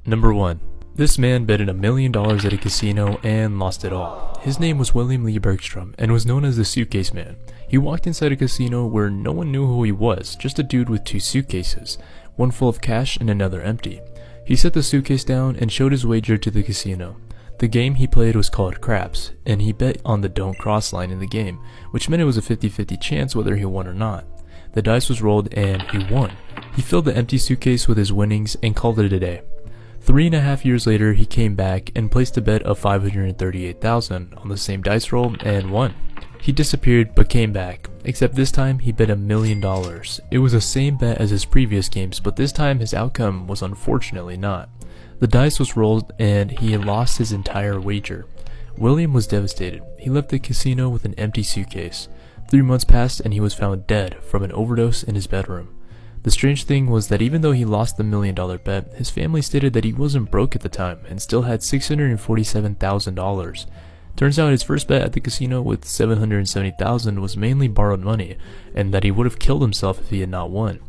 Number 1. This man betted $1 million at a casino and lost it all. His name was William Lee Bergstrom and was known as the Suitcase Man. He walked inside a casino where no one knew who he was, just a dude with 2 suitcases, one full of cash and another empty. He set the suitcase down and showed his wager to the casino. The game he played was called craps, and he bet on the don't cross line in the game, which meant it was a 50-50 chance whether he won or not. The dice was rolled and he won. He filled the empty suitcase with his winnings and called it a day. 3.5 years later, he came back and placed a bet of $538,000 on the same dice roll and won. He disappeared but came back, except this time he bet $1 million. It was the same bet as his previous games, but this time his outcome was unfortunately not. The dice was rolled and he lost his entire wager. William was devastated. He left the casino with an empty suitcase. 3 months passed and he was found dead from an overdose in his bedroom. The strange thing was that even though he lost the $1 million bet, his family stated that he wasn't broke at the time and still had $647,000. Turns out his first bet at the casino with $770,000 was mainly borrowed money, and that he would have killed himself if he had not won.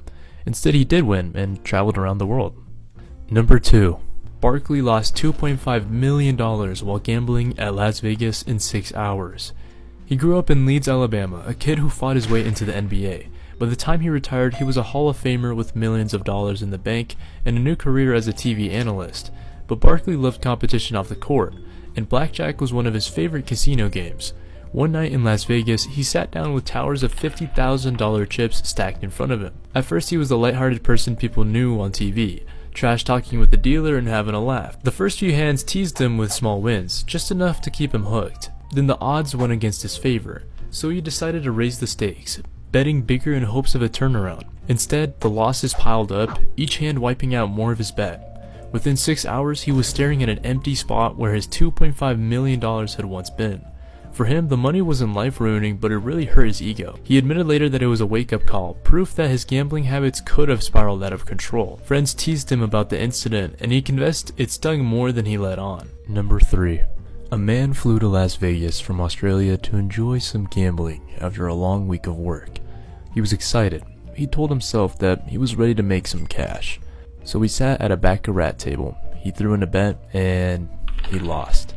Instead, he did win and traveled around the world. Number 2. Barkley lost $2.5 million while gambling at Las Vegas in 6 hours. He grew up in Leeds, Alabama, a kid who fought his way into the NBA. By the time he retired, he was a Hall of Famer with millions of dollars in the bank and a new career as a TV analyst. But Barkley loved competition off the court, and blackjack was one of his favorite casino games. One night in Las Vegas, he sat down with towers of $50,000 chips stacked in front of him. At first, he was the lighthearted person people knew on TV, trash talking with the dealer and having a laugh. The first few hands teased him with small wins, just enough to keep him hooked. Then the odds went against his favor, so he decided to raise the stakes, betting bigger in hopes of a turnaround. Instead, the losses piled up, each hand wiping out more of his bet. Within 6 hours, he was staring at an empty spot where his $2.5 million had once been. For him, the money wasn't life-ruining, but it really hurt his ego. He admitted later that it was a wake-up call, proof that his gambling habits could have spiraled out of control. Friends teased him about the incident, and he confessed it stung more than he let on. Number 3. A man flew to Las Vegas from Australia to enjoy some gambling after a long week of work. He was excited. He told himself that he was ready to make some cash. So he sat at a baccarat table. He threw in a bet and he lost.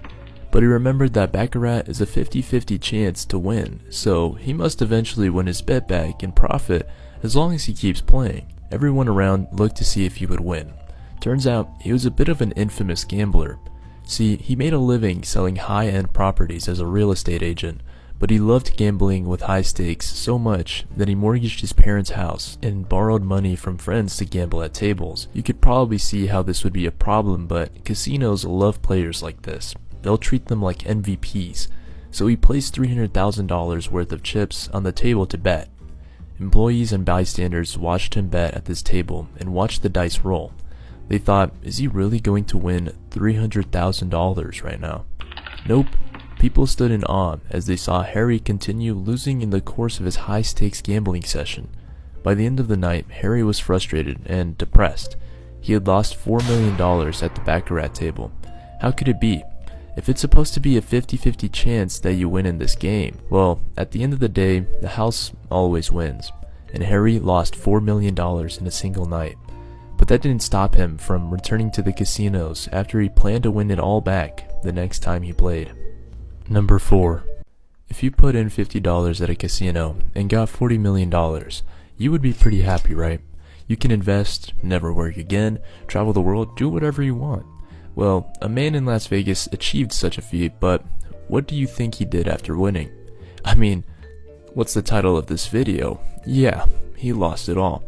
But he remembered that baccarat is a 50-50 chance to win, so he must eventually win his bet back and profit as long as he keeps playing. Everyone around looked to see if he would win. Turns out he was a bit of an infamous gambler. See, he made a living selling high-end properties as a real estate agent, but he loved gambling with high stakes so much that he mortgaged his parents' house and borrowed money from friends to gamble at tables. You could probably see how this would be a problem, but casinos love players like this. They'll treat them like MVPs. So he placed $300,000 worth of chips on the table to bet. Employees and bystanders watched him bet at this table and watched the dice roll. They thought, is he really going to win $300,000 right now? Nope. People stood in awe as they saw Harry continue losing in the course of his high-stakes gambling session. By the end of the night, Harry was frustrated and depressed. He had lost $4 million at the baccarat table. How could it be? If it's supposed to be a 50-50 chance that you win in this game, well, at the end of the day, the house always wins. And Harry lost $4 million in a single night. But that didn't stop him from returning to the casinos after he planned to win it all back the next time he played. Number 4. If you put in $50 at a casino and got $40 million, you would be pretty happy, right? You can invest, never work again, travel the world, do whatever you want. Well, a man in Las Vegas achieved such a feat, but what do you think he did after winning? I mean, what's the title of this video? Yeah, he lost it all.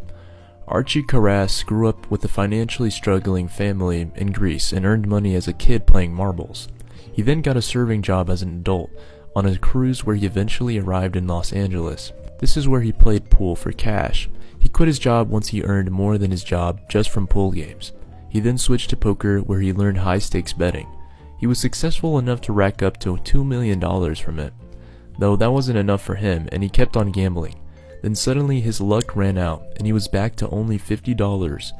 Archie Carras grew up with a financially struggling family in Greece and earned money as a kid playing marbles. He then got a serving job as an adult on a cruise where he eventually arrived in Los Angeles. This is where he played pool for cash. He quit his job once he earned more than his job just from pool games. He then switched to poker where he learned high-stakes betting. He was successful enough to rack up to $2 million from it. Though that wasn't enough for him and he kept on gambling. Then suddenly his luck ran out and he was back to only $50,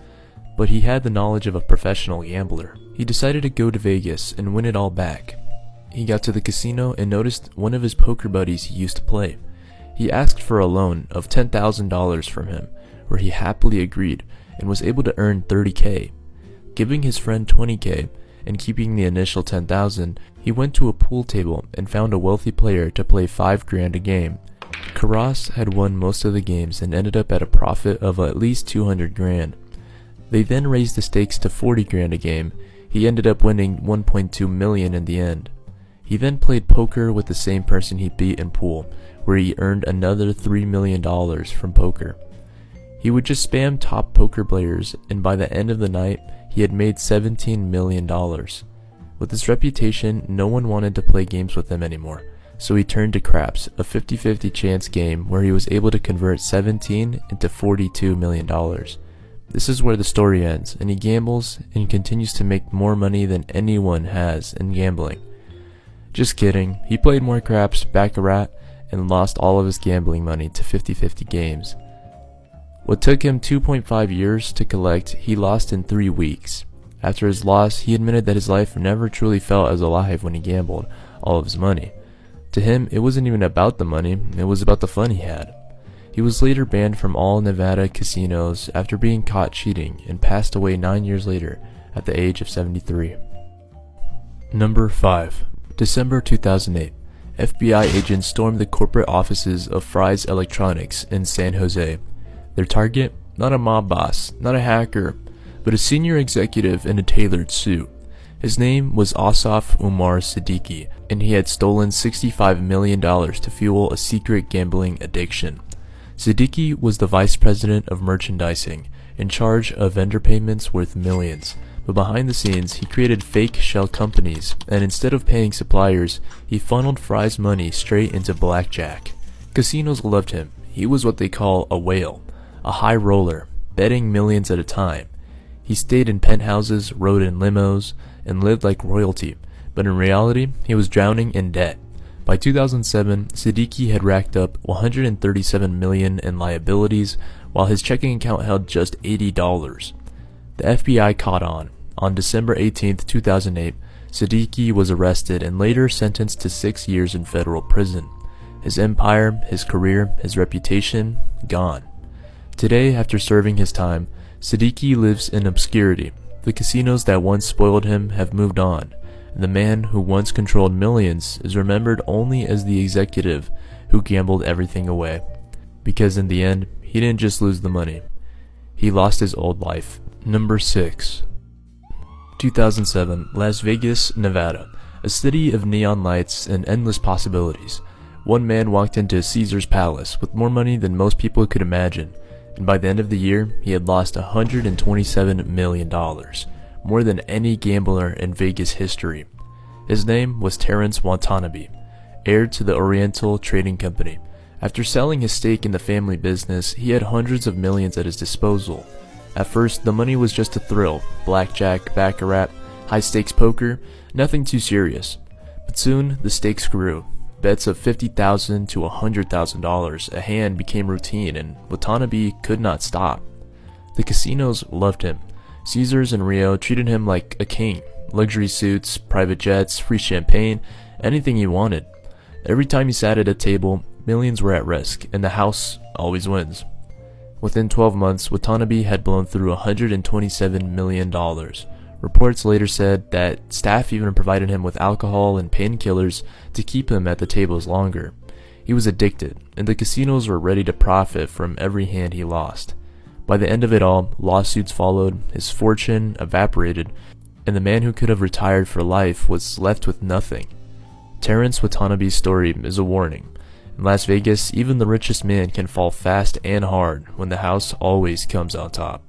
but he had the knowledge of a professional gambler. He decided to go to Vegas and win it all back. He got to the casino and noticed one of his poker buddies he used to play. He asked for a loan of $10,000 from him, where he happily agreed and was able to earn $30K. Giving his friend $20K and keeping the initial $10,000, he went to a pool table and found a wealthy player to play $5,000 a game. Karras had won most of the games and ended up at a profit of at least $200,000. They then raised the stakes to $40,000 a game. He ended up winning $1.2 million in the end. He then played poker with the same person he beat in pool, where he earned another $3 million from poker. He would just spam top poker players, and by the end of the night, he had made $17 million. With his reputation, no one wanted to play games with him anymore, so he turned to craps, a 50-50 chance game where he was able to convert 17 into $42 million. This is where the story ends, and he gambles and continues to make more money than anyone has in gambling. Just kidding, he played more craps, baccarat, and lost all of his gambling money to 50-50 games. What took him 2.5 years to collect, he lost in 3 weeks. After his loss, he admitted that his life never truly felt as alive when he gambled all of his money. To him, it wasn't even about the money, it was about the fun he had. He was later banned from all Nevada casinos after being caught cheating and passed away 9 years later at the age of 73. Number 5. December 2008. FBI agents stormed the corporate offices of Fry's Electronics in San Jose. Their target? Not a mob boss, not a hacker, but a senior executive in a tailored suit. His name was Asaf Umar Siddiqui, and he had stolen $65 million to fuel a secret gambling addiction. Siddiqui was the vice president of merchandising, in charge of vendor payments worth millions, but behind the scenes he created fake shell companies, and instead of paying suppliers, he funneled Fry's money straight into blackjack. Casinos loved him. He was what they call a whale, a high roller, betting millions at a time. He stayed in penthouses, rode in limos, and lived like royalty, but in reality, he was drowning in debt. By 2007, Siddiqui had racked up $137 million in liabilities, while his checking account held just $80. The FBI caught on. On December 18, 2008, Siddiqui was arrested and later sentenced to 6 years in federal prison. His empire, his career, his reputation, gone. Today, after serving his time, Siddiqui lives in obscurity. The casinos that once spoiled him have moved on. The man who once controlled millions is remembered only as the executive who gambled everything away. Because in the end, he didn't just lose the money. He lost his old life. Number 6. 2007, Las Vegas, Nevada. A city of neon lights and endless possibilities. One man walked into Caesar's palace with more money than most people could imagine, and by the end of the year, he had lost $127 million. More than any gambler in Vegas history. His name was Terrence Watanabe, heir to the Oriental Trading Company. After selling his stake in the family business, he had hundreds of millions at his disposal. At first, the money was just a thrill, blackjack, baccarat, high-stakes poker, nothing too serious. But soon, the stakes grew. Bets of $50,000 to $100,000 a hand became routine, and Watanabe could not stop. The casinos loved him. Caesars and Rio treated him like a king. Luxury suits, private jets, free champagne, anything he wanted. Every time he sat at a table, millions were at risk, and the house always wins. Within 12 months, Watanabe had blown through $127 million. Reports later said that staff even provided him with alcohol and painkillers to keep him at the tables longer. He was addicted, and the casinos were ready to profit from every hand he lost. By the end of it all, lawsuits followed, his fortune evaporated, and the man who could have retired for life was left with nothing. Terrence Watanabe's story is a warning. In Las Vegas, even the richest man can fall fast and hard when the house always comes out top.